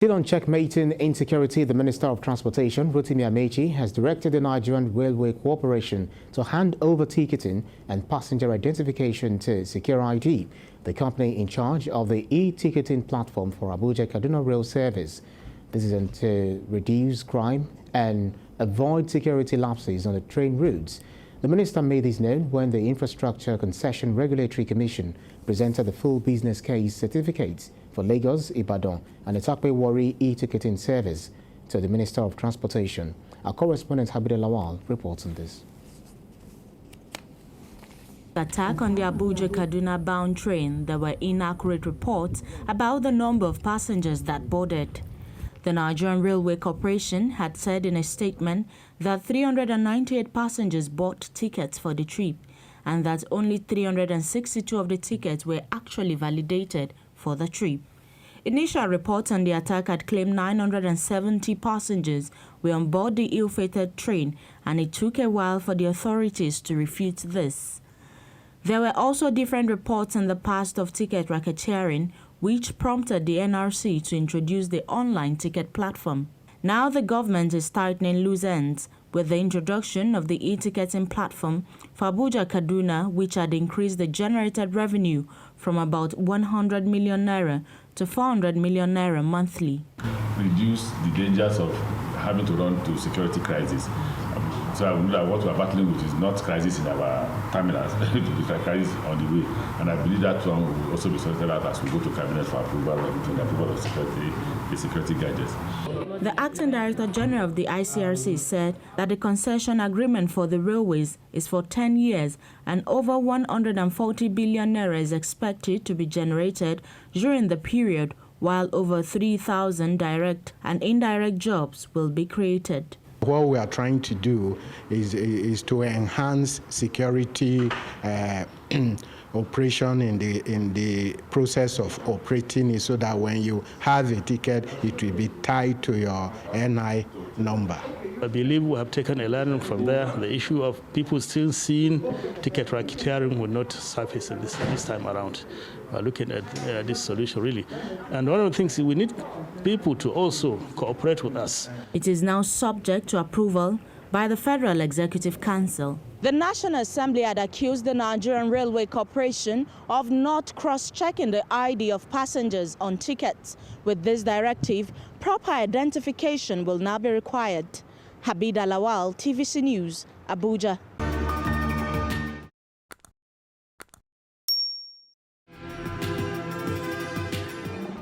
Still on checkmating insecurity, the Minister of Transportation, Rotimi Amaechi, has directed the Nigerian Railway Corporation to hand over ticketing and passenger identification to Secure ID, the company in charge of the e-ticketing platform for Abuja-Kaduna rail service. This is to reduce crime and avoid security lapses on the train routes. The minister made this known when the Infrastructure Concession Regulatory Commission presented the full business case certificates for Lagos-Ibadan and Itakpe-Warri e-ticketing service to the Minister of Transportation. Our correspondent Abuja-Lawal reports on this. Attack on the Abuja-Kaduna bound train, there were inaccurate reports about the number of passengers that boarded. The Nigerian Railway Corporation had said in a statement that 398 passengers bought tickets for the trip and that only 362 of the tickets were actually validated for the trip. Initial reports on the attack had claimed 970 passengers were on board the ill-fated train, and it took a while for the authorities to refute this. There were also different reports in the past of ticket racketeering, which prompted the NRC to introduce the online ticket platform. Now the government is tightening loose ends with the introduction of the e-ticketing platform for Abuja-Kaduna, which had increased the generated revenue from about 100 million naira to 400 million naira monthly. Reduce the dangers of having to run to security crisis. So I believe that what we are battling with is not crisis in our terminals, it is a crisis on the way. And I believe that one will also be sorted out as we go to cabinet for approval of security gadgets. The acting director general of the ICRC said that the concession agreement for the railways is for 10 years and over 140 billion naira is expected to be generated during the period, while over 3,000 direct and indirect jobs will be created. What we are trying to do is to enhance security operation in the process of operating it, so that when you have a ticket, it will be tied to your NI number. I believe we have taken a learning from there. The issue of people still seeing ticket racketeering will not surface in this time around. We're looking at this solution, really. And one of the things, we need people to also cooperate with us. It is now subject to approval by the Federal Executive Council. The National Assembly had accused the Nigerian Railway Corporation of not cross-checking the ID of passengers on tickets. With this directive, proper identification will now be required. Abuja-Lawal, TVC News, Abuja.